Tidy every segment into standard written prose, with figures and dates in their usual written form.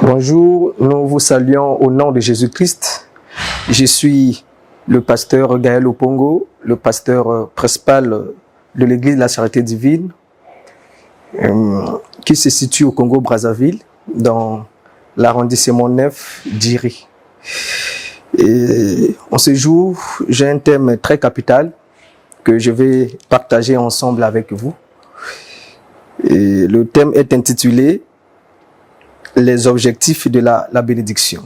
Bonjour, nous vous saluons au nom de Jésus-Christ. Je suis le pasteur Gaël Opongo, le pasteur principal de l'église de la Charité Divine, qui se situe au Congo-Brazzaville, dans l'arrondissement 9 d'Iri. Et en ce jour, j'ai un thème très capital que je vais partager ensemble avec vous. Et le thème est intitulé « Les objectifs de la bénédiction ».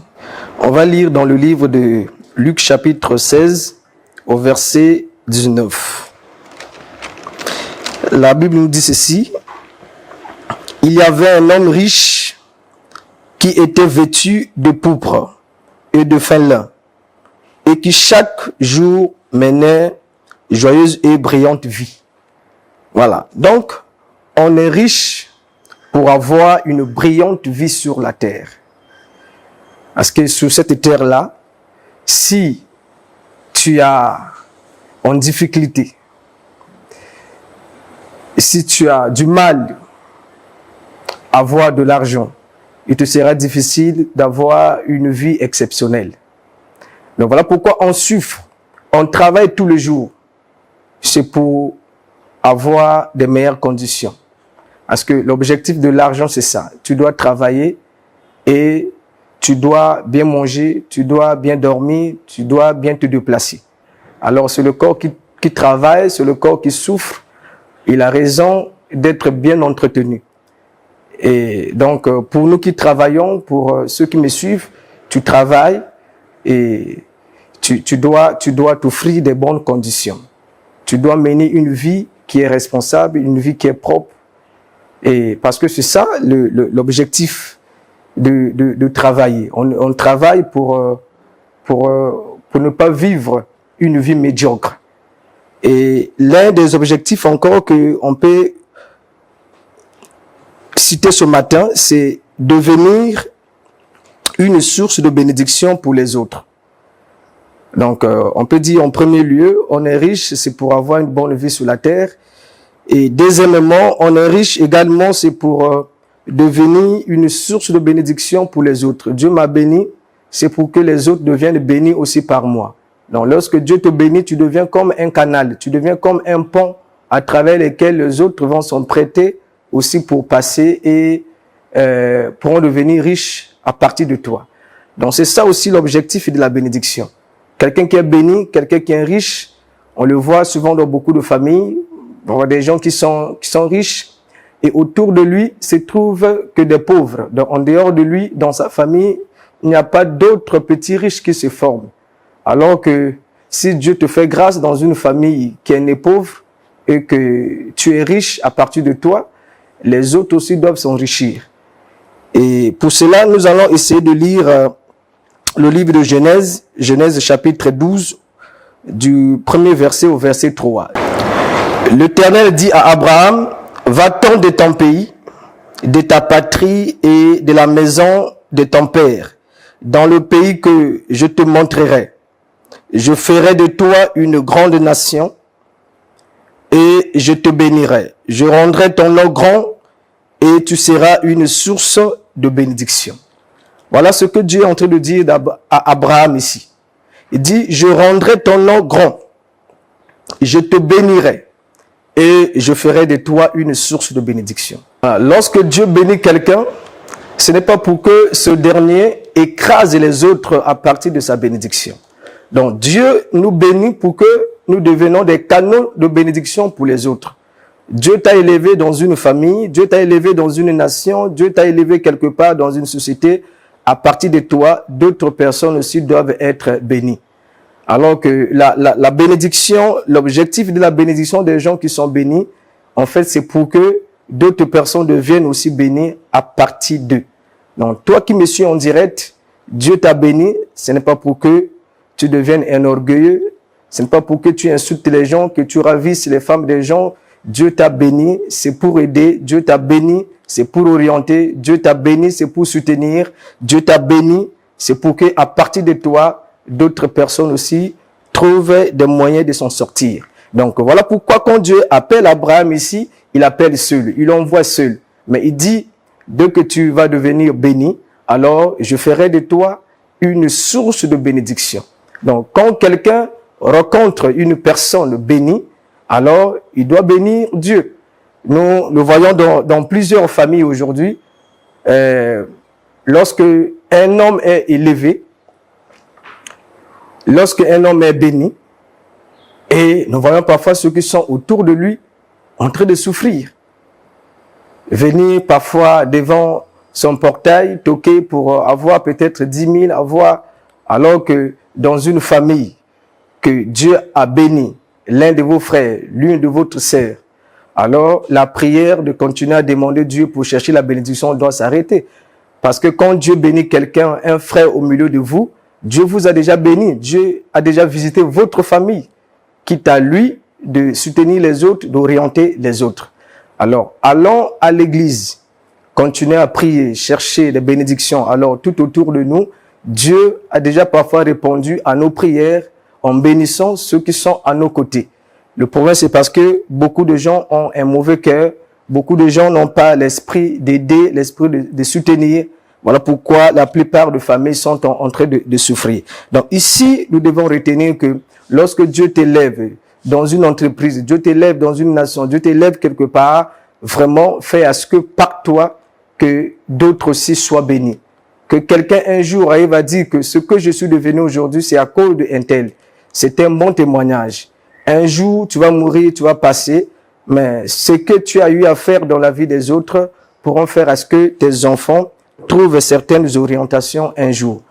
On va lire dans le livre de Luc chapitre 16 au verset 19. La Bible nous dit ceci: « Il y avait un homme riche qui était vêtu de pourpre et de fin lin et qui chaque jour menait joyeuse et brillante vie. » Voilà. Donc, on est riche pour avoir une brillante vie sur la terre. Parce que sur cette terre-là, si tu as en difficulté, si tu as du mal à avoir de l'argent, il te sera difficile d'avoir une vie exceptionnelle. Donc voilà pourquoi on souffre, on travaille tous les jours. C'est pour avoir des meilleures conditions. Parce que l'objectif de l'argent, c'est ça. Tu dois travailler et tu dois bien manger, tu dois bien dormir, tu dois bien te déplacer. Alors, c'est le corps qui travaille, c'est le corps qui souffre. Il a raison d'être bien entretenu. Et donc, pour nous qui travaillons, pour ceux qui me suivent, tu travailles et tu dois t'offrir des bonnes conditions. Tu dois mener une vie qui est responsable, une vie qui est propre. Et parce que c'est ça l'objectif de travailler. On travaille pour ne pas vivre une vie médiocre. Et l'un des objectifs encore qu'on peut citer ce matin, c'est devenir une source de bénédiction pour les autres. Donc, on peut dire en premier lieu, on est riche, c'est pour avoir une bonne vie sur la terre. Et deuxièmement, on est riche également, c'est pour devenir une source de bénédiction pour les autres. Dieu m'a béni, c'est pour que les autres deviennent bénis aussi par moi. Donc, lorsque Dieu te bénit, tu deviens comme un canal, tu deviens comme un pont à travers lequel les autres vont s'en prêter aussi pour passer et pourront devenir riches à partir de toi. Donc, c'est ça aussi l'objectif de la bénédiction. Quelqu'un qui est béni, quelqu'un qui est riche, on le voit souvent dans beaucoup de familles. On voit des gens qui sont riches et autour de lui se trouvent que des pauvres. Donc, en dehors de lui, dans sa famille, il n'y a pas d'autres petits riches qui se forment. Alors que si Dieu te fait grâce dans une famille qui est née pauvre et que tu es riche à partir de toi, les autres aussi doivent s'enrichir. Et pour cela, nous allons essayer de lire le livre de Genèse, Genèse chapitre 12, du premier verset au verset 3. L'Éternel dit à Abraham: va-t'en de ton pays, de ta patrie et de la maison de ton père, dans le pays que je te montrerai. Je ferai de toi une grande nation et je te bénirai. Je rendrai ton nom grand et tu seras une source de bénédiction. Voilà ce que Dieu est en train de dire à Abraham ici. Il dit: je rendrai ton nom grand, je te bénirai. Et je ferai de toi une source de bénédiction. Lorsque Dieu bénit quelqu'un, ce n'est pas pour que ce dernier écrase les autres à partir de sa bénédiction. Donc Dieu nous bénit pour que nous devenions des canaux de bénédiction pour les autres. Dieu t'a élevé dans une famille, Dieu t'a élevé dans une nation, Dieu t'a élevé quelque part dans une société. À partir de toi, d'autres personnes aussi doivent être bénies. Alors que la bénédiction, l'objectif de la bénédiction des gens qui sont bénis, en fait, c'est pour que d'autres personnes deviennent aussi bénies à partir d'eux. Donc, toi qui me suis en direct, Dieu t'a béni, ce n'est pas pour que tu deviennes un orgueilleux, ce n'est pas pour que tu insultes les gens, que tu ravisses les femmes des gens. Dieu t'a béni, c'est pour aider. Dieu t'a béni, c'est pour orienter. Dieu t'a béni, c'est pour soutenir. Dieu t'a béni, c'est pour que à partir de toi, d'autres personnes aussi trouvent des moyens de s'en sortir. Donc voilà pourquoi quand Dieu appelle Abraham ici, il appelle seul, il envoie seul. Mais il dit, dès que tu vas devenir béni, alors je ferai de toi une source de bénédiction. Donc, quand quelqu'un rencontre une personne bénie, alors il doit bénir Dieu. Nous le voyons dans plusieurs familles aujourd'hui. Lorsque un homme est élevé, lorsque un homme est béni, et nous voyons parfois ceux qui sont autour de lui en train de souffrir. Venir parfois devant son portail, toquer pour avoir peut-être 10 000, alors que dans une famille que Dieu a béni, l'un de vos frères, l'une de votre sœur, alors la prière de continuer à demander Dieu pour chercher la bénédiction doit s'arrêter. Parce que quand Dieu bénit quelqu'un, un frère au milieu de vous, Dieu vous a déjà béni, Dieu a déjà visité votre famille, quitte à lui de soutenir les autres, d'orienter les autres. Alors, allons à l'église, continuez à prier, chercher des bénédictions. Alors, tout autour de nous, Dieu a déjà parfois répondu à nos prières en bénissant ceux qui sont à nos côtés. Le problème, c'est parce que beaucoup de gens ont un mauvais cœur, beaucoup de gens n'ont pas l'esprit d'aider, l'esprit de soutenir. Voilà pourquoi la plupart de familles sont en train de souffrir. Donc ici, nous devons retenir que lorsque Dieu t'élève dans une entreprise, Dieu t'élève dans une nation, Dieu t'élève quelque part, vraiment, fais à ce que par toi, que d'autres aussi soient bénis. Que quelqu'un un jour arrive à dire que ce que je suis devenu aujourd'hui, c'est à cause d'un tel. C'est un bon témoignage. Un jour, tu vas mourir, tu vas passer, mais ce que tu as eu à faire dans la vie des autres pourront faire à ce que tes enfants trouvent certaines orientations un jour.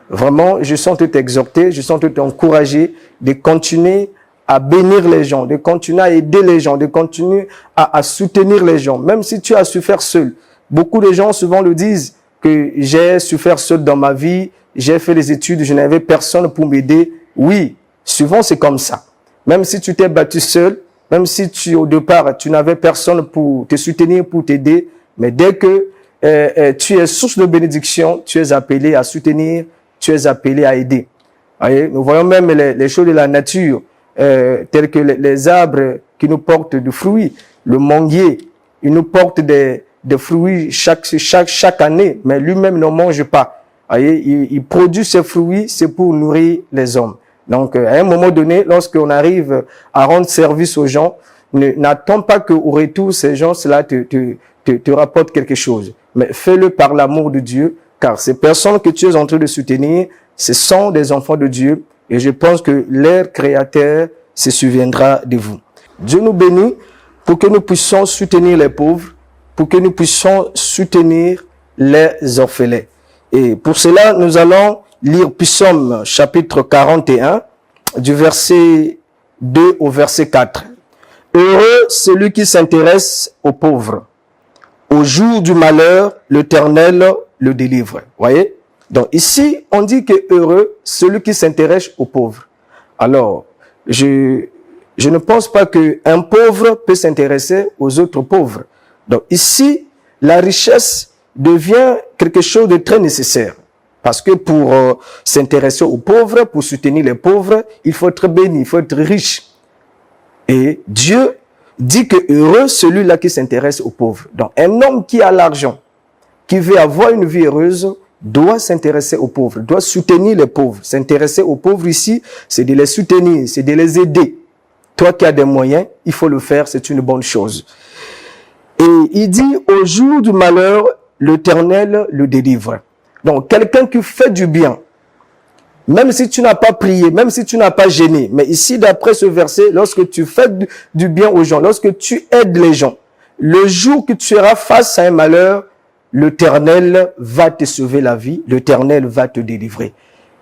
Vraiment, je sens tout exhorter, je sens tout encourager de continuer à bénir les gens, de continuer à aider les gens, de continuer à soutenir les gens, même si tu as souffert seul. Beaucoup de gens souvent le disent que j'ai souffert seul dans ma vie, j'ai fait les études, je n'avais personne pour m'aider. Oui, souvent c'est comme ça. Même si tu t'es battu seul, même si au départ tu n'avais personne pour te soutenir, pour t'aider, mais dès que tu es source de bénédiction, tu es appelé à soutenir, tu es appelé à aider. Voyez, nous voyons même les choses de la nature, telles que les arbres qui nous portent du fruit, le manguier, il nous porte des fruits chaque année, mais lui-même n'en mange pas. Voyez, il produit ses fruits, c'est pour nourrir les hommes. Donc, à un moment donné, lorsqu'on arrive à rendre service aux gens, n'attends pas qu'au retour, ces gens-là te rapportent quelque chose. Mais fais-le par l'amour de Dieu, car ces personnes que tu es en train de soutenir, ce sont des enfants de Dieu, et je pense que leur Créateur se souviendra de vous. Dieu nous bénit pour que nous puissions soutenir les pauvres, pour que nous puissions soutenir les orphelins. Et pour cela, nous allons lire Psaume chapitre 41, du verset 2 au verset 4. Heureux celui qui s'intéresse aux pauvres. Au jour du malheur, l'Éternel le délivre. Voyez? Donc ici, on dit que heureux celui qui s'intéresse aux pauvres. Alors, je ne pense pas qu'un pauvre peut s'intéresser aux autres pauvres. Donc ici, la richesse devient quelque chose de très nécessaire. Parce que pour s'intéresser aux pauvres, pour soutenir les pauvres, il faut être béni, il faut être riche. Et Dieu dit que heureux celui-là qui s'intéresse aux pauvres. Donc un homme qui a l'argent, qui veut avoir une vie heureuse, doit s'intéresser aux pauvres, doit soutenir les pauvres. S'intéresser aux pauvres ici, c'est de les soutenir, c'est de les aider. Toi qui as des moyens, il faut le faire, c'est une bonne chose. Et il dit, au jour du malheur, l'Éternel le délivre. Donc, quelqu'un qui fait du bien, même si tu n'as pas prié, même si tu n'as pas gêné, mais ici, d'après ce verset, lorsque tu fais du bien aux gens, lorsque tu aides les gens, le jour que tu seras face à un malheur, l'Éternel va te sauver la vie, l'Éternel va te délivrer.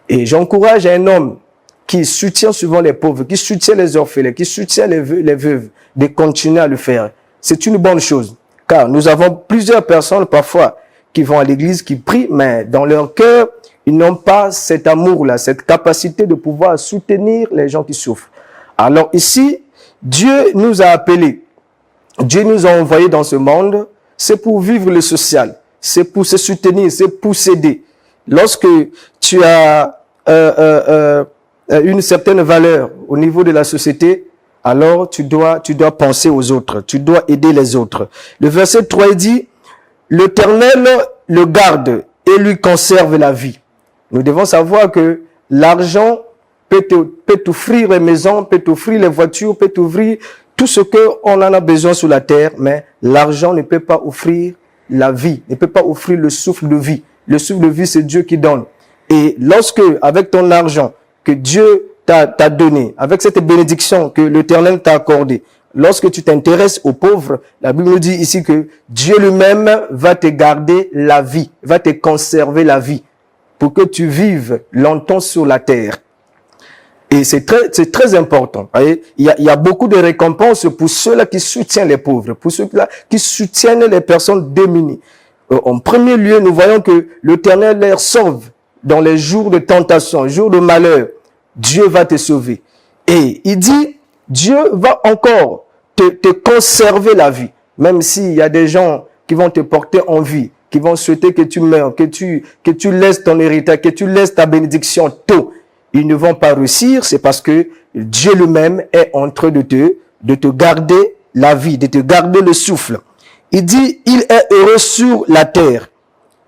Et j'encourage un homme qui soutient souvent les pauvres, qui soutient les orphelins, qui soutient les veuves, de continuer à le faire. C'est une bonne chose, car nous avons plusieurs personnes parfois qui vont à l'église, qui prient, mais dans leur cœur, ils n'ont pas cet amour-là, cette capacité de pouvoir soutenir les gens qui souffrent. Alors ici, Dieu nous a appelés, Dieu nous a envoyés dans ce monde, c'est pour vivre le social, c'est pour se soutenir, c'est pour s'aider. Lorsque tu as une certaine valeur au niveau de la société, alors tu dois penser aux autres, tu dois aider les autres. Le verset 3 dit, l'Éternel le garde et lui conserve la vie. Nous devons savoir que l'argent peut t'offrir les maisons, peut t'offrir les voitures, peut t'offrir tout ce qu'on en a besoin sur la terre, mais l'argent ne peut pas offrir la vie, ne peut pas offrir le souffle de vie. Le souffle de vie, c'est Dieu qui donne. Et lorsque, avec ton argent que Dieu t'a donné, avec cette bénédiction que l'Éternel t'a accordée, lorsque tu t'intéresses aux pauvres, la Bible nous dit ici que Dieu lui-même va te garder la vie, va te conserver la vie, pour que tu vives longtemps sur la terre. Et c'est très important. Il y a beaucoup de récompenses pour ceux-là qui soutiennent les pauvres, pour ceux-là qui soutiennent les personnes démunies. En premier lieu, nous voyons que l'Éternel les sauve dans les jours de tentation, jours de malheur. Dieu va te sauver. Et il dit, Dieu va encore te conserver la vie. Même s'il y a des gens qui vont te porter en vie, qui vont souhaiter que tu meurs, que tu laisses ton héritage, que tu laisses ta bénédiction tôt. Ils ne vont pas réussir, c'est parce que Dieu lui-même est en train de te garder la vie, de te garder le souffle. Il dit, il est heureux sur la terre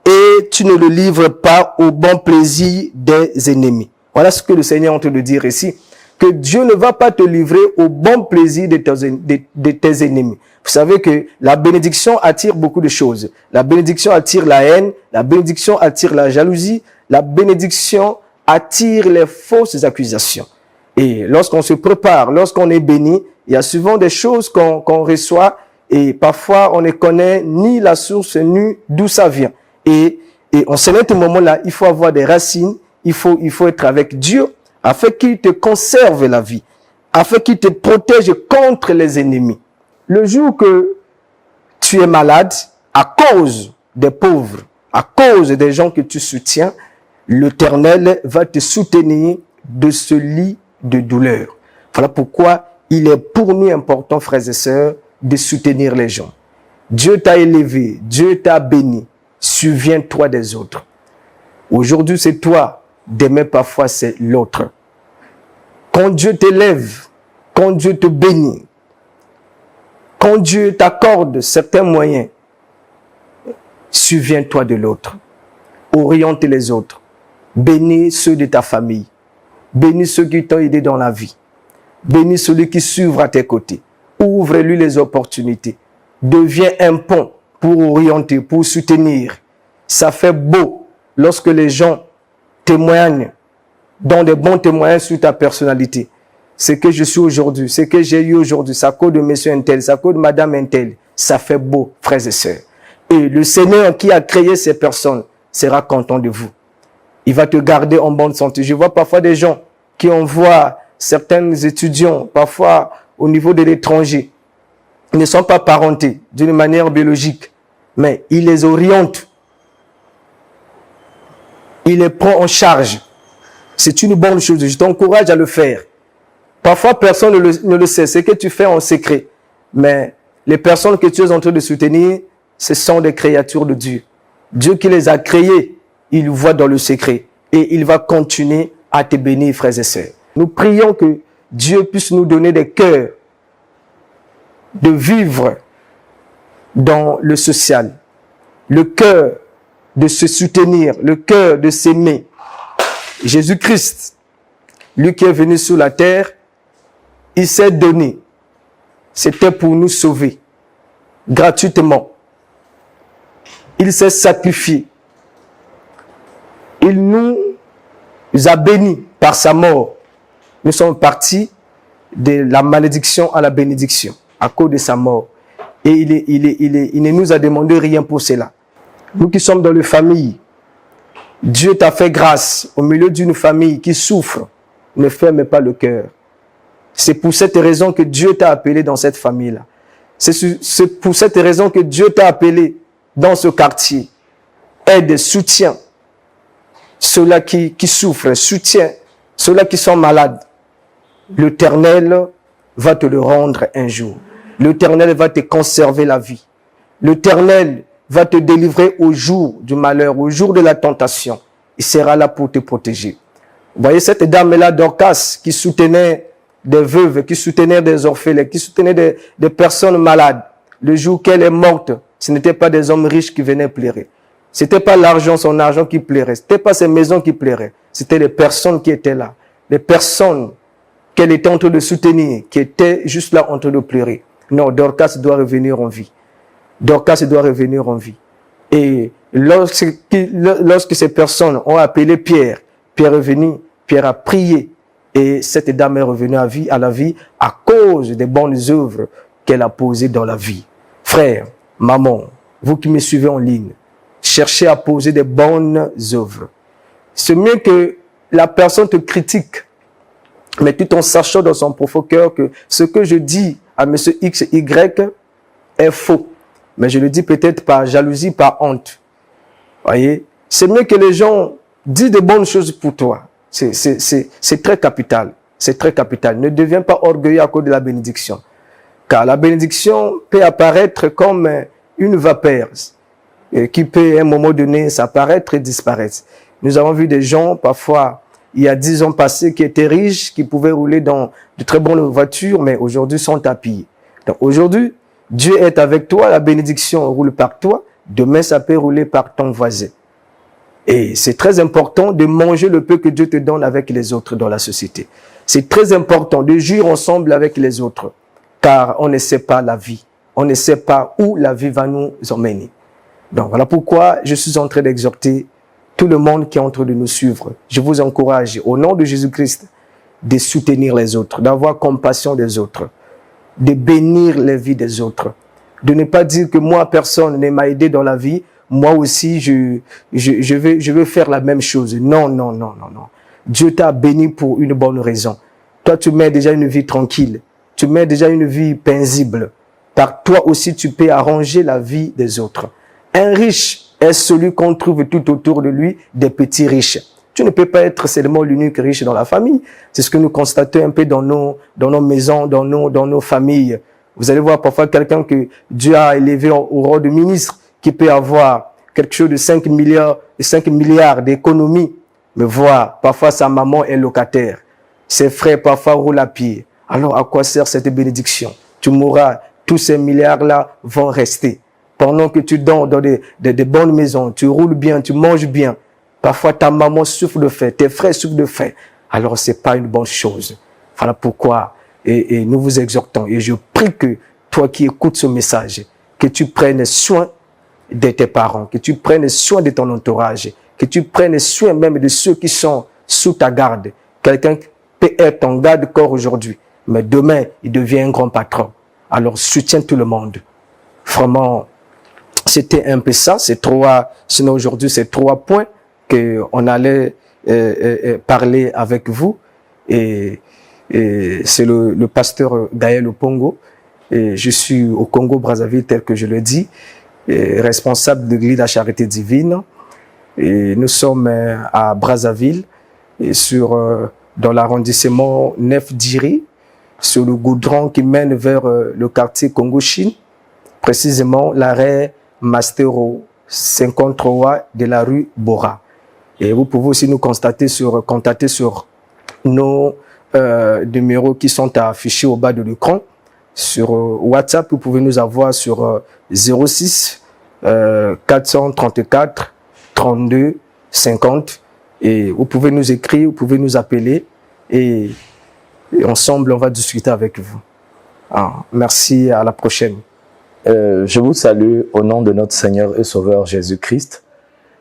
et tu ne le livres pas au bon plaisir des ennemis. Voilà ce que le Seigneur est en train de dire ici, que Dieu ne va pas te livrer au bon plaisir de tes ennemis. Vous savez que la bénédiction attire beaucoup de choses. La bénédiction attire la haine, la bénédiction attire la jalousie, la bénédiction attire les fausses accusations. Et lorsqu'on se prépare, lorsqu'on est béni, il y a souvent des choses qu'on reçoit et parfois on ne connaît ni la source ni d'où ça vient. Et en ce moment-là, il faut avoir des racines, il faut être avec Dieu afin qu'il te conserve la vie, afin qu'il te protège contre les ennemis. Le jour que tu es malade, à cause des pauvres, à cause des gens que tu soutiens, l'Éternel va te soutenir de ce lit de douleur. Voilà pourquoi il est pour nous important, frères et sœurs, de soutenir les gens. Dieu t'a élevé, Dieu t'a béni. Souviens-toi des autres. Aujourd'hui, c'est toi. Demain, parfois, c'est l'autre. Quand Dieu t'élève, quand Dieu te bénit, quand Dieu t'accorde certains moyens, souviens-toi de l'autre. Oriente les autres. Bénis ceux de ta famille. Bénis ceux qui t'ont aidé dans la vie. Bénis celui qui suivra à tes côtés. Ouvre-lui les opportunités. Deviens un pont pour orienter, pour soutenir. Ça fait beau lorsque les gens témoignent, dont des bons témoignages sur ta personnalité. Ce que je suis aujourd'hui, ce que j'ai eu aujourd'hui, ça cause de monsieur un tel, ça cause de madame un tel. Ça fait beau, frères et sœurs. Et le Seigneur qui a créé ces personnes sera content de vous. Il va te garder en bonne santé. Je vois parfois des gens qui envoient certains étudiants, parfois au niveau de l'étranger. Ils ne sont pas parentés d'une manière biologique, mais ils les orientent. Il les prend en charge. C'est une bonne chose. Je t'encourage à le faire. Parfois, personne ne le sait. Ce que tu fais en secret. Mais les personnes que tu es en train de soutenir, ce sont des créatures de Dieu. Dieu qui les a créées, il voit dans le secret. Et il va continuer à te bénir, frères et sœurs. Nous prions que Dieu puisse nous donner des cœurs de vivre dans le social. Le cœur de se soutenir, le cœur de s'aimer. Jésus-Christ, lui qui est venu sur la terre, il s'est donné. C'était pour nous sauver, gratuitement. Il s'est sacrifié. Il nous a bénis par sa mort. Nous sommes partis de la malédiction à la bénédiction, à cause de sa mort. Et il ne nous a demandé rien pour cela. Nous qui sommes dans la famille, Dieu t'a fait grâce au milieu d'une famille qui souffre. Ne ferme pas le cœur. C'est pour cette raison que Dieu t'a appelé dans cette famille-là. C'est pour cette raison que Dieu t'a appelé dans ce quartier. Aide, soutien ceux-là qui souffrent, soutien ceux-là qui sont malades. L'Éternel va te le rendre un jour. L'Éternel va te conserver la vie. L'Éternel va te délivrer au jour du malheur, au jour de la tentation. Il sera là pour te protéger. Vous voyez cette dame-là, Dorcas, qui soutenait des veuves, qui soutenait des orphelins, qui soutenait des personnes malades. Le jour qu'elle est morte, ce n'étaient pas des hommes riches qui venaient pleurer. C'était pas l'argent, son argent qui plairait. C'était pas ses maisons qui plairaient. C'était les personnes qui étaient là. Les personnes qu'elle était en train de soutenir, qui étaient juste là en train de pleurer. Non, Dorcas doit revenir en vie. Dorcas doit revenir en vie. Et lorsque ces personnes ont appelé Pierre, Pierre est venu, Pierre a prié. Et cette dame est revenue à la vie à cause des bonnes œuvres qu'elle a posées dans la vie. Frère, maman, vous qui me suivez en ligne, cherchez à poser des bonnes œuvres. C'est mieux que la personne te critique, mais tout en sachant dans son profond cœur que ce que je dis à monsieur X, Y est faux. Mais je le dis peut-être par jalousie, par honte. Voyez, c'est mieux que les gens disent de bonnes choses pour toi. C'est très capital. C'est très capital. Ne deviens pas orgueilleux à cause de la bénédiction. Car la bénédiction peut apparaître comme une vapeur qui peut à un moment donné s'apparaître et disparaître. Nous avons vu des gens, parfois, il y a 10 ans passés, qui étaient riches, qui pouvaient rouler dans de très bonnes voitures, mais aujourd'hui sont tapis. Donc aujourd'hui, Dieu est avec toi, la bénédiction roule par toi, demain ça peut rouler par ton voisin. Et c'est très important de manger le peu que Dieu te donne avec les autres dans la société. C'est très important de jouir ensemble avec les autres, car on ne sait pas la vie. On ne sait pas où la vie va nous emmener. Donc voilà pourquoi je suis en train d'exhorter tout le monde qui est en train de nous suivre. Je vous encourage, au nom de Jésus-Christ, de soutenir les autres, d'avoir compassion des autres, de bénir les vies des autres, de ne pas dire que moi, personne ne m'a aidé dans la vie, moi aussi, je veux faire la même chose. Non, non, non, non, non. Dieu t'a béni pour une bonne raison. Toi, tu mets déjà une vie tranquille. Tu mets déjà une vie paisible. Par toi aussi, tu peux arranger la vie des autres. Un riche est celui qu'on trouve tout autour de lui, des petits riches. Tu ne peux pas être seulement l'unique riche dans la famille. C'est ce que nous constatons un peu dans nos maisons, dans nos familles. Vous allez voir parfois quelqu'un que Dieu a élevé au rang de ministre, qui peut avoir quelque chose de 5 milliards d'économies, mais voir, parfois sa maman est locataire. Ses frères parfois roulent à pied. Alors à quoi sert cette bénédiction? Tu mourras, tous ces milliards-là vont rester. Pendant que tu dors dans des bonnes maisons, tu roules bien, tu manges bien. Parfois ta maman souffre de faim, tes frères souffrent de faim. Alors c'est pas une bonne chose. Voilà pourquoi et nous vous exhortons. Et je prie que toi qui écoutes ce message, que tu prennes soin de tes parents, que tu prennes soin de ton entourage, que tu prennes soin même de ceux qui sont sous ta garde. Quelqu'un peut être ton garde-corps aujourd'hui, mais demain, il devient un grand patron. Alors, soutiens tout le monde. Vraiment, c'était un peu ça, sinon aujourd'hui, c'est 3 points qu'on allait parler avec vous. Et c'est le pasteur Gaël Opongo. Et je suis au Congo-Brazzaville, tel que je le dis, responsable de l'Église de la Charité Divine. Et nous sommes à Brazzaville, et dans l'arrondissement 9 d'Iri, sur le goudron qui mène vers le quartier Congo-Chine, précisément l'arrêt Mastero 53 de la rue Bora. Et vous pouvez aussi nous contacter sur nos numéros qui sont affichés au bas de l'écran. Sur WhatsApp, vous pouvez nous avoir sur 06 434 32 50 et vous pouvez nous écrire, vous pouvez nous appeler et ensemble on va discuter avec vous. Merci, à la prochaine. Je vous salue au nom de notre Seigneur et Sauveur Jésus-Christ.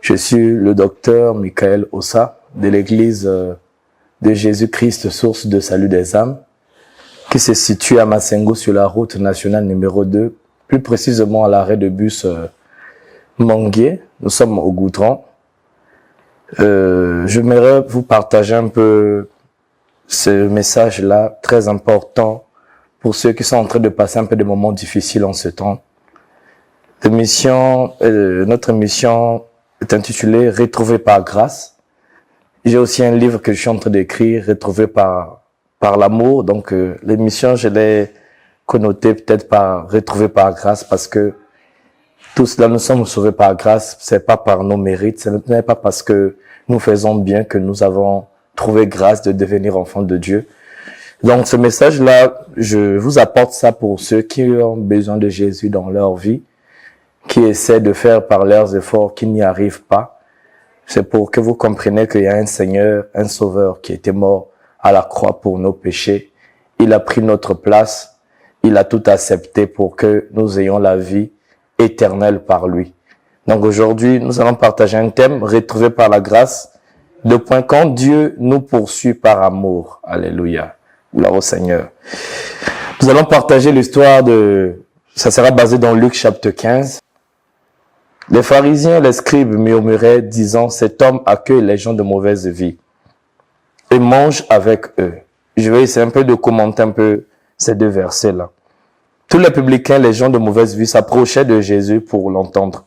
Je suis le docteur Michael Ossa de l'église de Jésus-Christ, source de salut des âmes, qui se situe à Massengo sur la route nationale numéro 2, plus précisément à l'arrêt de bus Manguier. Nous sommes au Goudron. J'aimerais vous partager un peu ce message-là, très important pour ceux qui sont en train de passer un peu de moments difficiles en ce temps. Notre mission est intitulée « Retrouver par grâce ». J'ai aussi un livre que je suis en train d'écrire, « Retrouver par l'amour ». Donc l'émission, je l'ai connotée peut-être par « Retrouver par grâce » parce que tout cela, nous sommes sauvés par grâce, c'est pas par nos mérites, ce n'est pas parce que nous faisons bien que nous avons trouvé grâce de devenir enfants de Dieu. Donc ce message-là, je vous apporte ça pour ceux qui ont besoin de Jésus dans leur vie, qui essaient de faire par leurs efforts, qui n'y arrivent pas. C'est pour que vous compreniez qu'il y a un Seigneur, un Sauveur qui était mort à la croix pour nos péchés. Il a pris notre place. Il a tout accepté pour que nous ayons la vie éternelle par lui. Donc aujourd'hui, nous allons partager un thème retrouvé par la grâce. Deux points, quand Dieu nous poursuit par amour. Alléluia. Gloire au Seigneur. Nous allons partager l'histoire ça sera basé dans Luc chapitre 15. Les pharisiens, les scribes murmuraient, disant, cet homme accueille les gens de mauvaise vie et mange avec eux. Je vais essayer un peu de commenter un peu ces deux versets-là. Tous les publicains, les gens de mauvaise vie, s'approchaient de Jésus pour l'entendre.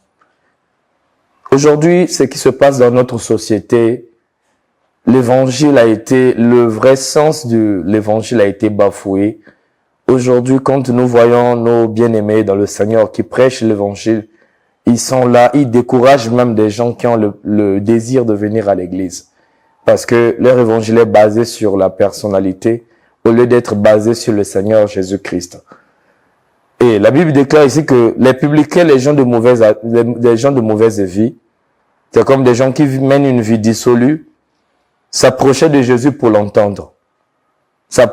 Aujourd'hui, ce qui se passe dans notre société, le vrai sens de l'évangile a été bafoué. Aujourd'hui, quand nous voyons nos bien-aimés dans le Seigneur qui prêchent l'évangile, ils sont là, ils découragent même des gens qui ont le désir de venir à l'église. Parce que leur évangile est basé sur la personnalité au lieu d'être basé sur le Seigneur Jésus-Christ. Et la Bible déclare ici que les publicains, les gens de mauvaise vie, c'est comme des gens qui mènent une vie dissolue, s'approchaient de Jésus pour l'entendre. Ça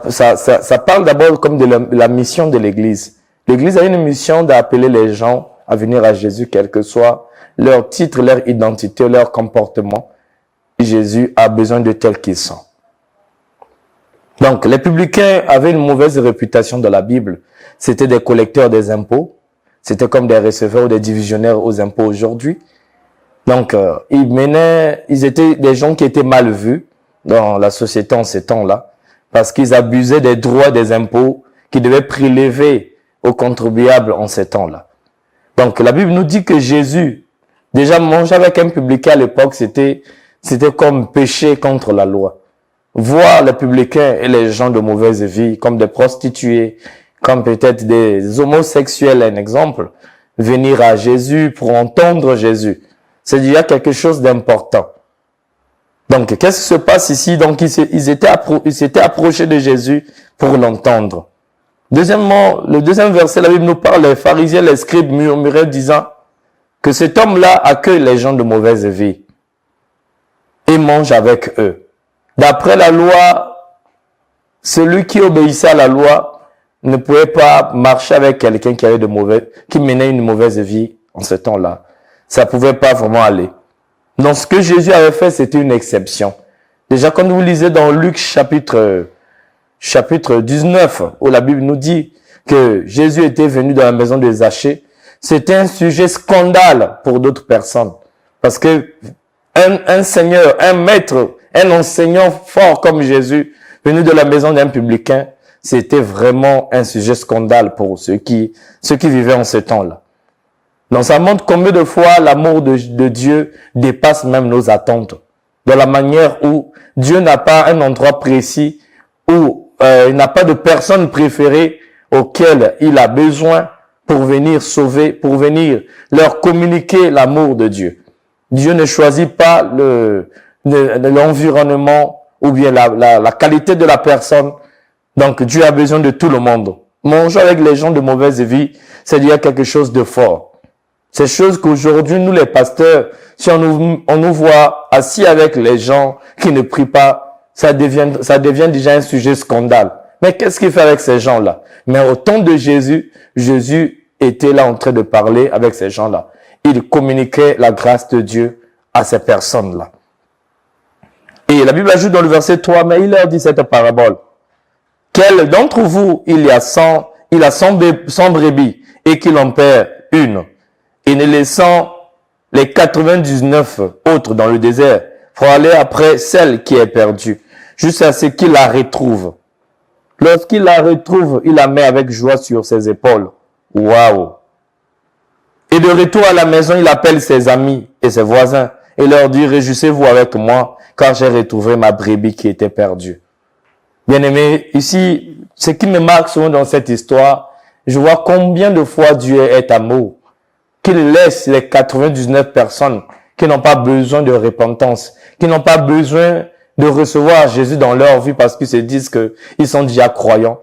parle d'abord comme de la mission de l'église. L'église a une mission d'appeler les gens à venir à Jésus, quel que soit leur titre, leur identité, leur comportement. Jésus a besoin de tels qu'ils sont. Donc, les publicains avaient une mauvaise réputation dans la Bible. C'était des collecteurs des impôts. C'était comme des receveurs ou des divisionnaires aux impôts aujourd'hui. Donc, ils étaient des gens qui étaient mal vus dans la société en ces temps-là, parce qu'ils abusaient des droits des impôts qu'ils devaient prélever aux contribuables en ces temps-là. Donc, la Bible nous dit que Jésus, déjà manger avec un publicain à l'époque, c'était comme pécher contre la loi. Voir les publicains et les gens de mauvaise vie comme des prostituées, comme peut-être des homosexuels, un exemple, venir à Jésus pour entendre Jésus, c'est déjà quelque chose d'important. Donc, qu'est-ce qui se passe ici? Donc, ils s'étaient approchés de Jésus pour l'entendre. Deuxièmement, le deuxième verset, la Bible nous parle, les pharisiens, les scribes murmuraient disant que cet homme-là accueille les gens de mauvaise vie et mange avec eux. D'après la loi, celui qui obéissait à la loi ne pouvait pas marcher avec quelqu'un qui menait une mauvaise vie en ce temps-là. Ça pouvait pas vraiment aller. Donc, ce que Jésus avait fait, c'était une exception. Déjà, quand vous lisez dans Luc chapitre 19, où la Bible nous dit que Jésus était venu dans la maison de Zachée, c'était un sujet scandale pour d'autres personnes. Parce que un seigneur, un maître, un enseignant fort comme Jésus, venu de la maison d'un publicain, c'était vraiment un sujet scandale pour ceux qui vivaient en ce temps-là. Donc ça montre combien de fois l'amour de Dieu dépasse même nos attentes. Dans la manière où Dieu n'a pas un endroit précis, où il n'a pas de personne préférée auquel il a besoin pour venir sauver, pour venir leur communiquer l'amour de Dieu. Dieu ne choisit pas l'environnement ou bien la qualité de la personne. Donc Dieu a besoin de tout le monde. Manger avec les gens de mauvaise vie, c'est déjà quelque chose de fort. C'est chose qu'aujourd'hui, nous les pasteurs, si on nous voit assis avec les gens qui ne prient pas, ça devient déjà un sujet scandale. Mais qu'est-ce qu'il fait avec ces gens-là? Mais au temps de Jésus, Jésus était là en train de parler avec ces gens-là. Il communiquait la grâce de Dieu à ces personnes-là. Et la Bible ajoute dans le verset 3, mais il leur dit cette parabole. Quel d'entre vous, il a 100 brebis et qu'il en perd une, et ne laissant les 99 autres dans le désert pour aller après celle qui est perdue, jusqu'à ce qu'il la retrouve. Lorsqu'il la retrouve, il la met avec joie sur ses épaules. Waouh! Et de retour à la maison, il appelle ses amis et ses voisins et leur dit, réjouissez-vous avec moi, car j'ai retrouvé ma brebis qui était perdue. Bien-aimés, ici, ce qui me marque souvent dans cette histoire, je vois combien de fois Dieu est amour, qu'il laisse les 99 personnes qui n'ont pas besoin de repentance, qui n'ont pas besoin de recevoir Jésus dans leur vie parce qu'ils se disent qu'ils sont déjà croyants,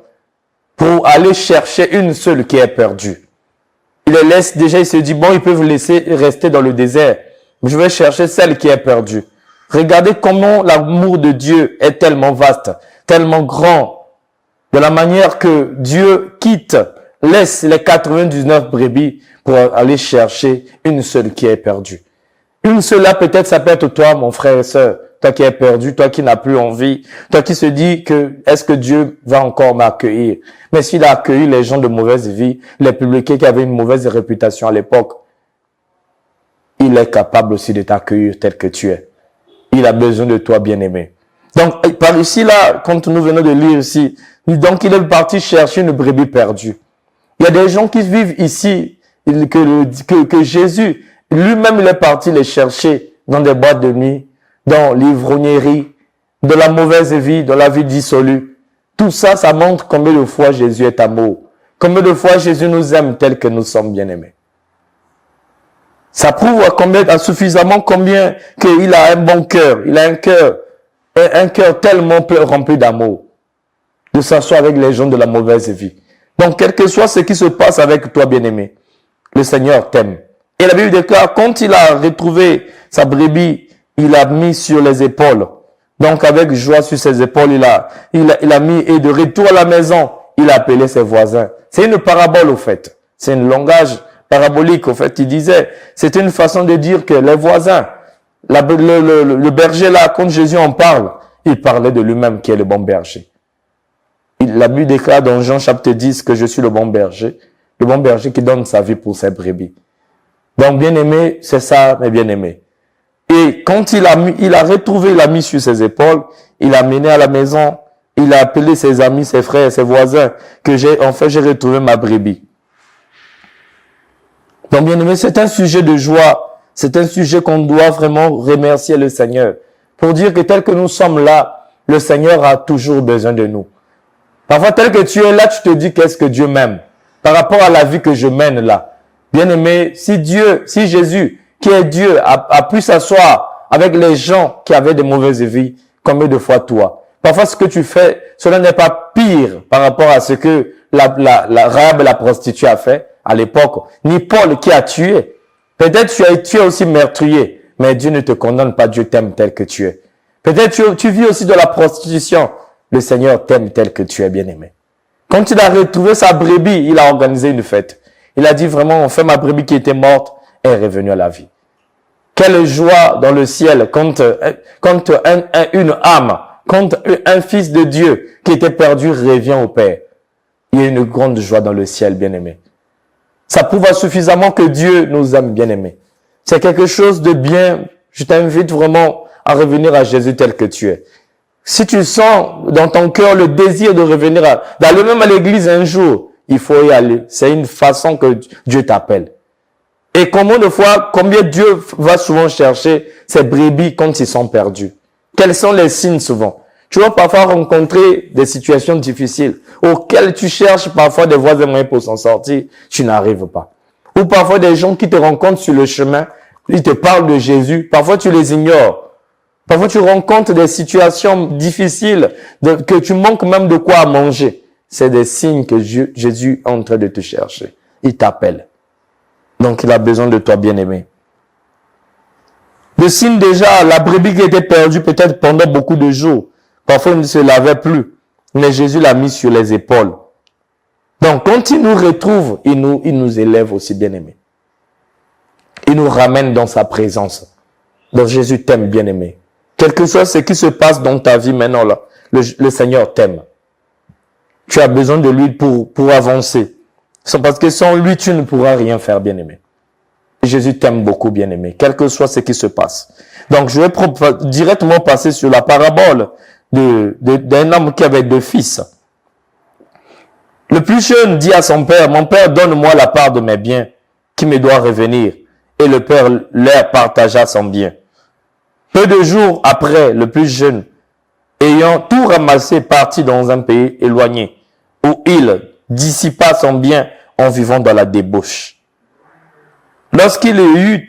pour aller chercher une seule qui est perdue. Il les laisse déjà, il se dit, bon, ils peuvent laisser rester dans le désert. Je vais chercher celle qui est perdue. Regardez comment l'amour de Dieu est tellement vaste, tellement grand, de la manière que Dieu laisse les 99 brebis pour aller chercher une seule qui est perdue. Une seule là, peut-être, ça peut être toi, mon frère et sœur, toi qui es perdu, toi qui n'as plus envie, toi qui se dis que est-ce que Dieu va encore m'accueillir? Mais s'il a accueilli les gens de mauvaise vie, les publics qui avaient une mauvaise réputation à l'époque, il est capable aussi de t'accueillir tel que tu es. Il a besoin de toi, bien-aimé. Donc, par ici, là, quand nous venons de lire ici, donc il est parti chercher une brebis perdue. Il y a des gens qui vivent ici, que Jésus, lui-même, il est parti les chercher dans des boîtes de nuit, dans l'ivrognerie, de la mauvaise vie, dans la vie dissolue. Tout ça, ça montre combien de fois Jésus est amour. Combien de fois Jésus nous aime tel que nous sommes bien-aimés. Ça prouve suffisamment combien qu'il a un bon cœur. Il a un cœur tellement rempli d'amour. De s'asseoir avec les gens de la mauvaise vie. Donc, quel que soit ce qui se passe avec toi, bien-aimé, le Seigneur t'aime. Et la Bible déclare, quand il a retrouvé sa brebis, il l'a mis sur les épaules. Donc, avec joie sur ses épaules, il a mis, et de retour à la maison, il a appelé ses voisins. C'est une parabole, au fait. C'est un langage parabolique, au fait. Il disait, c'est une façon de dire que les voisins, le berger là, quand Jésus en parle, il parlait de lui-même qui est le bon berger. La Bible déclare dans Jean chapitre 10 que je suis le bon berger qui donne sa vie pour ses brebis. Donc, bien-aimé, c'est ça, mes bien-aimés. Et quand il a retrouvé, il a mis sur ses épaules, il a mené à la maison, il a appelé ses amis, ses frères, ses voisins, que j'ai retrouvé ma brebis. Donc, bien-aimé, c'est un sujet de joie. C'est un sujet qu'on doit vraiment remercier le Seigneur. Pour dire que tel que nous sommes là, le Seigneur a toujours besoin de nous. Parfois, tel que tu es là, tu te dis qu'est-ce que Dieu m'aime. Par rapport à la vie que je mène là. Bien-aimé, si Jésus, qui est Dieu, a pu s'asseoir avec les gens qui avaient de mauvaises vies, combien de fois toi? Parfois, ce que tu fais, cela n'est pas pire par rapport à ce que la Rahab, la prostituée, a fait à l'époque. Ni Paul qui a tué. Peut-être tu es aussi meurtrier, mais Dieu ne te condamne pas, Dieu t'aime tel que tu es. Peut-être tu vis aussi de la prostitution. Le Seigneur t'aime tel que tu es, bien-aimé. Quand il a retrouvé sa brebis, il a organisé une fête. Il a dit vraiment, enfin, ma brebis qui était morte est revenue à la vie. Quelle joie dans le ciel quand une âme, quand un fils de Dieu qui était perdu revient au Père. Il y a une grande joie dans le ciel, bien-aimé. Ça prouve suffisamment que Dieu nous aime, bien-aimé. C'est quelque chose de bien. Je t'invite vraiment à revenir à Jésus tel que tu es. Si tu sens dans ton cœur le désir de revenir d'aller même à l'église un jour, il faut y aller. C'est une façon que Dieu t'appelle. Et combien Dieu va souvent chercher ses brebis quand ils sont perdus. Quels sont les signes souvent? Tu vas parfois rencontrer des situations difficiles auxquelles tu cherches parfois des voies et moyens pour s'en sortir. Tu n'arrives pas. Ou parfois des gens qui te rencontrent sur le chemin, ils te parlent de Jésus. Parfois tu les ignores. Parfois, tu rencontres des situations difficiles, que tu manques même de quoi manger. C'est des signes que Jésus est en train de te chercher. Il t'appelle. Donc, il a besoin de toi, bien-aimé. Le signe déjà, la brebis qui était perdue peut-être pendant beaucoup de jours. Parfois, il ne se lavait plus. Mais Jésus l'a mis sur les épaules. Donc, quand il nous retrouve, il nous élève aussi, bien-aimé. Il nous ramène dans sa présence. Donc, Jésus t'aime, bien-aimé. Quel que soit ce qui se passe dans ta vie maintenant, là, le Seigneur t'aime. Tu as besoin de lui pour avancer. C'est parce que sans lui, tu ne pourras rien faire, bien-aimé. Jésus t'aime beaucoup, bien-aimé, quel que soit ce qui se passe. Donc, je vais directement passer sur la parabole d'un homme qui avait 2 fils. Le plus jeune dit à son père, « Mon père, donne-moi la part de mes biens qui me doit revenir. » Et le père leur partagea son bien. Peu de jours après, le plus jeune, ayant tout ramassé, partit dans un pays éloigné, où il dissipa son bien en vivant dans la débauche. Lorsqu'il eut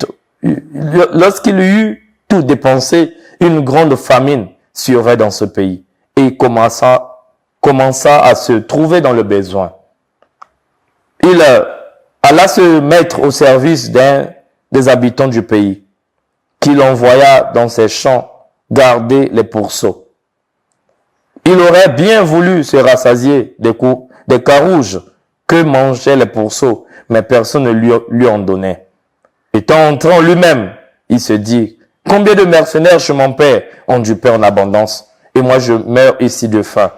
tout dépensé, une grande famine survint dans ce pays, et il commença à se trouver dans le besoin. alla se mettre au service d'un des habitants du pays, qu'il envoya dans ses champs garder les pourceaux. Il aurait bien voulu se rassasier des carouges que mangeaient les pourceaux, mais personne ne lui en donnait. Étant entré en lui-même, il se dit, combien de mercenaires chez mon père ont du pain en abondance, et moi je meurs ici de faim.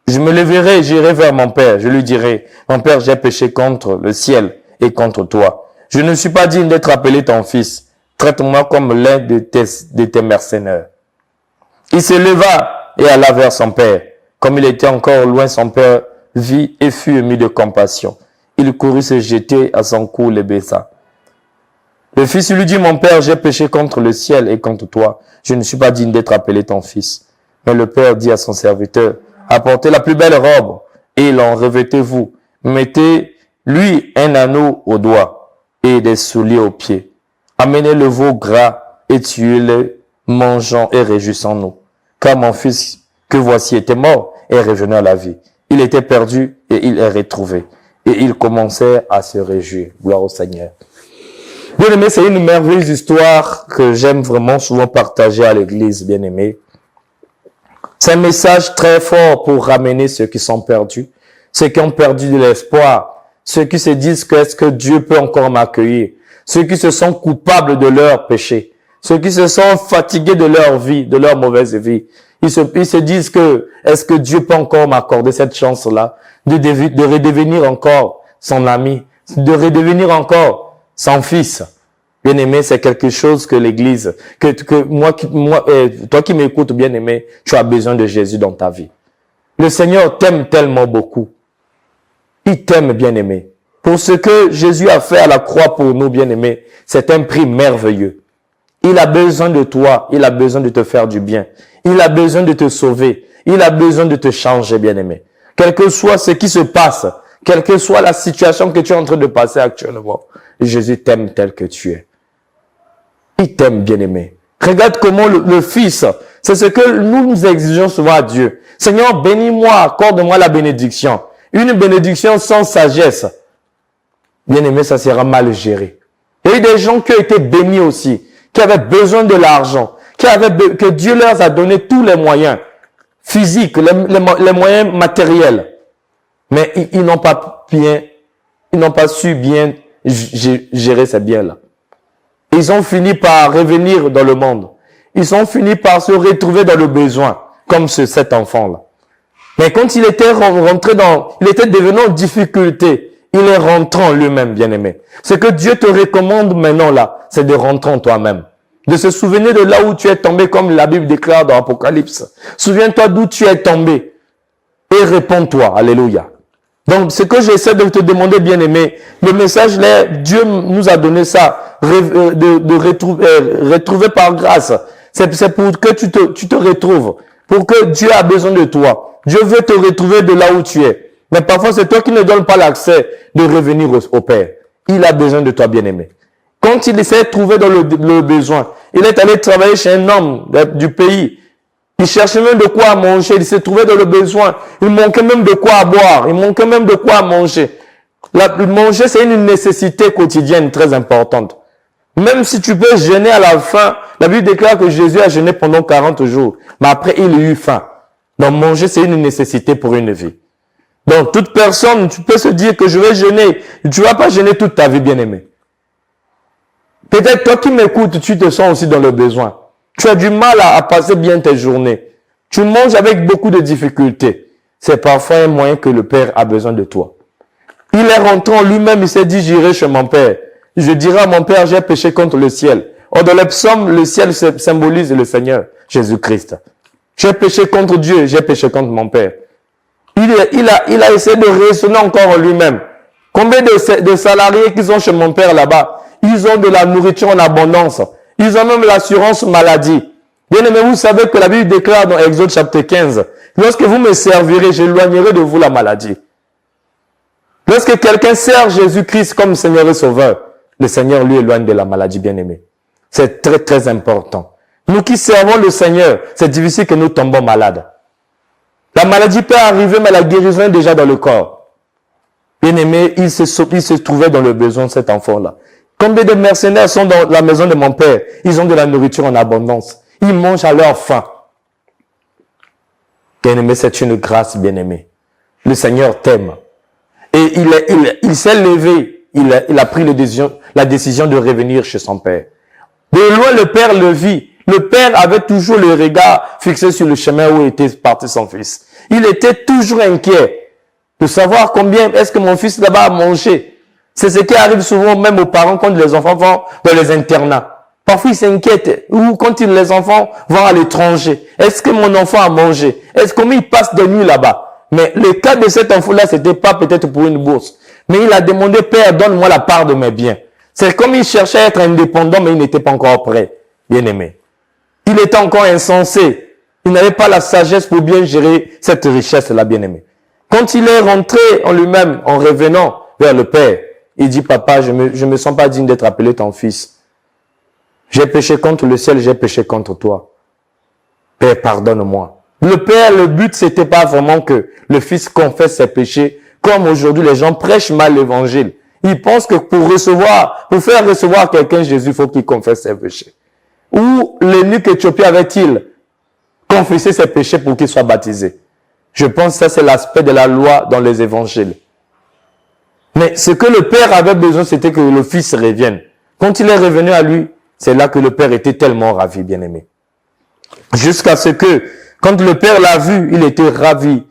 Je me leverai, j'irai vers mon père, je lui dirai, mon père, j'ai péché contre le ciel et contre toi. Je ne suis pas digne d'être appelé ton fils. Traite-moi comme l'un de tes mercenaires. Il se leva et alla vers son père. Comme il était encore loin, son père vit et fut ému de compassion. Il courut se jeter à son cou, le baisa. Le fils lui dit, mon père, j'ai péché contre le ciel et contre toi. Je ne suis pas digne d'être appelé ton fils. Mais le père dit à son serviteur, apportez la plus belle robe et l'en revêtez-vous. Mettez-lui un anneau au doigt et des souliers aux pieds. Amenez le veau gras et tuez-le, mangeons et réjouissons-nous. Car mon fils que voici était mort et est revenu à la vie. Il était perdu et il est retrouvé. Et il commençait à se réjouir. Gloire au Seigneur. Bien-aimé, c'est une merveilleuse histoire que j'aime vraiment souvent partager à l'église, bien-aimé. C'est un message très fort pour ramener ceux qui sont perdus, ceux qui ont perdu de l'espoir, ceux qui se disent que est-ce que Dieu peut encore m'accueillir, ceux qui se sont coupables de leur péché, ceux qui se sont fatigués de leur vie, de leur mauvaise vie. Ils se disent que est-ce que Dieu peut encore m'accorder cette chance-là de redevenir encore son ami, de redevenir encore son fils. Bien-aimé, c'est quelque chose que l'Église, toi qui m'écoutes, bien-aimé, tu as besoin de Jésus dans ta vie. Le Seigneur t'aime tellement beaucoup. Il t'aime, bien-aimé. Pour ce que Jésus a fait à la croix pour nous, bien-aimé, c'est un prix merveilleux. Il a besoin de toi, il a besoin de te faire du bien. Il a besoin de te sauver. Il a besoin de te changer, bien-aimé. Quel que soit ce qui se passe, quelle que soit la situation que tu es en train de passer actuellement, Jésus t'aime tel que tu es. Il t'aime, bien-aimé. Regarde comment le Fils, c'est ce que nous exigeons souvent à Dieu. Seigneur, bénis-moi, accorde-moi la bénédiction. Une bénédiction sans sagesse. Bien-aimé, ça sera mal géré. Il y a eu des gens qui ont été bénis aussi, qui avaient besoin de l'argent, que Dieu leur a donné tous les moyens physiques, les moyens matériels. Mais ils n'ont pas su bien gérer ces biens-là. Ils ont fini par revenir dans le monde. Ils ont fini par se retrouver dans le besoin, comme cet enfant-là. Mais quand il était il était devenu en difficulté, il est rentré en lui-même, bien-aimé. Ce que Dieu te recommande maintenant là, c'est de rentrer en toi-même. De se souvenir de là où tu es tombé, comme la Bible déclare dans Apocalypse. Souviens-toi d'où tu es tombé et réponds-toi. Alléluia. Donc, ce que j'essaie de te demander, bien-aimé, le message là, Dieu nous a donné ça, retrouver par grâce. C'est pour que tu te retrouves, pour que Dieu a besoin de toi. Dieu veut te retrouver de là où tu es. Mais parfois, c'est toi qui ne donnes pas l'accès de revenir au Père. Il a besoin de toi, bien-aimé. Quand il s'est trouvé dans le besoin, il est allé travailler chez un homme du pays. Il cherchait même de quoi manger, il s'est trouvé dans le besoin. Il manquait même de quoi boire, il manquait même de quoi manger. Manger, c'est une nécessité quotidienne très importante. Même si tu peux jeûner à la fin, la Bible déclare que Jésus a jeûné pendant 40 jours. Mais après, il a eu faim. Donc manger, c'est une nécessité pour une vie. Donc toute personne, tu peux se dire que je vais jeûner. Tu ne vas pas jeûner toute ta vie, bien-aimé. Peut-être toi qui m'écoutes, tu te sens aussi dans le besoin. Tu as du mal à passer bien tes journées. Tu manges avec beaucoup de difficultés. C'est parfois un moyen que le Père a besoin de toi. Il est rentré en lui-même, il s'est dit, j'irai chez mon Père. Je dirai à mon Père, j'ai péché contre le ciel. Or, dans les psaumes, le ciel symbolise le Seigneur, Jésus-Christ. J'ai péché contre Dieu, j'ai péché contre mon Père. Il a essayé de raisonner encore en lui-même. Combien de salariés qu'ils ont chez mon Père là-bas? Ils ont de la nourriture en abondance. Ils ont même l'assurance maladie. Bien aimé, vous savez que la Bible déclare dans Exode chapitre 15, lorsque vous me servirez, j'éloignerai de vous la maladie. Lorsque quelqu'un sert Jésus-Christ comme Seigneur et Sauveur, le Seigneur lui éloigne de la maladie, bien aimé. C'est très très important. Nous qui servons le Seigneur, c'est difficile que nous tombons malades. La maladie peut arriver, mais la guérison est déjà dans le corps. Bien-aimé, il se trouvait dans le besoin de cet enfant-là. Combien de mercenaires sont dans la maison de mon père? Ils ont de la nourriture en abondance. Ils mangent à leur faim. Bien-aimé, c'est une grâce, bien-aimé. Le Seigneur t'aime. Et il s'est levé. Il a pris la décision de revenir chez son père. De loin, le père le vit. Le père avait toujours le regard fixé sur le chemin où était parti son fils. Il était toujours inquiet de savoir combien est-ce que mon fils là-bas a mangé. C'est ce qui arrive souvent même aux parents quand les enfants vont dans les internats. Parfois, ils s'inquiètent. Ou quand les enfants vont à l'étranger. Est-ce que mon enfant a mangé? Est-ce comment il passe des nuits là-bas? Mais le cas de cet enfant-là, c'était pas peut-être pour une bourse. Mais il a demandé, Père, donne-moi la part de mes biens. C'est comme il cherchait à être indépendant, mais il n'était pas encore prêt. Bien-aimé. Il était encore insensé. Il n'avait pas la sagesse pour bien gérer cette richesse-là, bien-aimé. Quand il est rentré en lui-même, en revenant vers le Père, il dit, Papa, je me sens pas digne d'être appelé ton fils. J'ai péché contre le ciel, j'ai péché contre toi. Père, pardonne-moi. Le Père, le but, c'était pas vraiment que le fils confesse ses péchés, comme aujourd'hui les gens prêchent mal l'évangile. Ils pensent que pour faire recevoir quelqu'un Jésus, il faut qu'il confesse ses péchés. Ou l'eunuque éthiopien avait-il confessé ses péchés pour qu'il soit baptisé? Je pense que ça, c'est l'aspect de la loi dans les évangiles. Mais ce que le Père avait besoin, c'était que le Fils revienne. Quand il est revenu à lui, c'est là que le Père était tellement ravi, bien-aimé. Jusqu'à ce que, quand le Père l'a vu, il était ravi.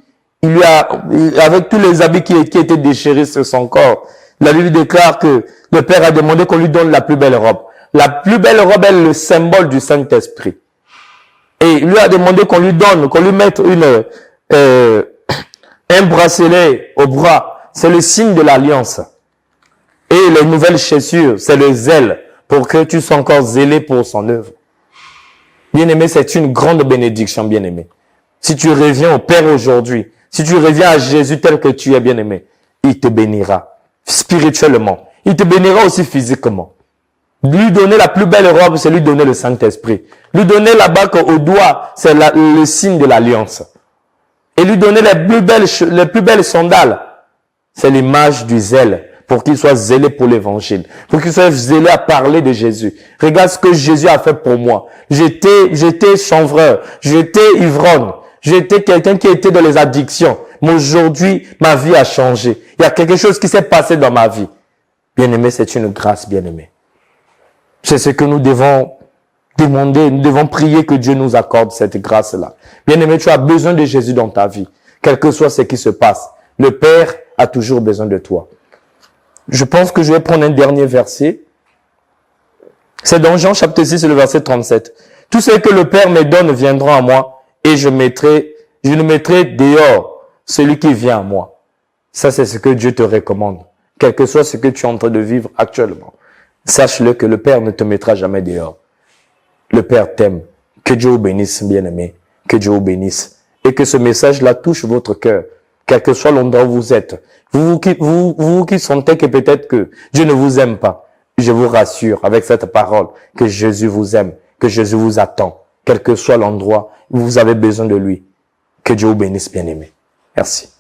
Avec tous les habits qui étaient déchirés sur son corps, la Bible déclare que le Père a demandé qu'on lui donne la plus belle robe. La plus belle robe est le symbole du Saint-Esprit. Et il lui a demandé qu'on lui mette un bracelet au bras. C'est le signe de l'alliance. Et les nouvelles chaussures, c'est le zèle pour que tu sois encore zélé pour son œuvre. Bien-aimé, c'est une grande bénédiction, bien-aimé. Si tu reviens au Père aujourd'hui, si tu reviens à Jésus tel que tu es, bien-aimé, il te bénira spirituellement. Il te bénira aussi physiquement. Lui donner la plus belle robe, c'est lui donner le Saint-Esprit. Lui donner la bague au doigt, c'est le signe de l'alliance. Et lui donner les plus belles sandales, c'est l'image du zèle, pour qu'il soit zélé pour l'évangile, pour qu'il soit zélé à parler de Jésus. Regarde ce que Jésus a fait pour moi. J'étais chanvreur, j'étais ivrogne, j'étais quelqu'un qui était dans les addictions. Mais aujourd'hui, ma vie a changé. Il y a quelque chose qui s'est passé dans ma vie. Bien-aimé, c'est une grâce, bien-aimé. C'est ce que nous devons demander, nous devons prier que Dieu nous accorde cette grâce-là. Bien-aimé, tu as besoin de Jésus dans ta vie, quel que soit ce qui se passe. Le Père a toujours besoin de toi. Je pense que je vais prendre un dernier verset. C'est dans Jean chapitre 6, le verset 37. Tout ce que le Père me donne viendra à moi et je ne mettrai dehors celui qui vient à moi. Ça, c'est ce que Dieu te recommande. Quel que soit ce que tu es en train de vivre actuellement. Sache-le que le Père ne te mettra jamais dehors. Le Père t'aime. Que Dieu vous bénisse, bien-aimé. Que Dieu vous bénisse. Et que ce message-là touche votre cœur. Quel que soit l'endroit où vous êtes. Vous qui sentez que peut-être que Dieu ne vous aime pas. Je vous rassure avec cette parole que Jésus vous aime. Que Jésus vous attend. Quel que soit l'endroit où vous avez besoin de lui. Que Dieu vous bénisse, bien-aimé. Merci.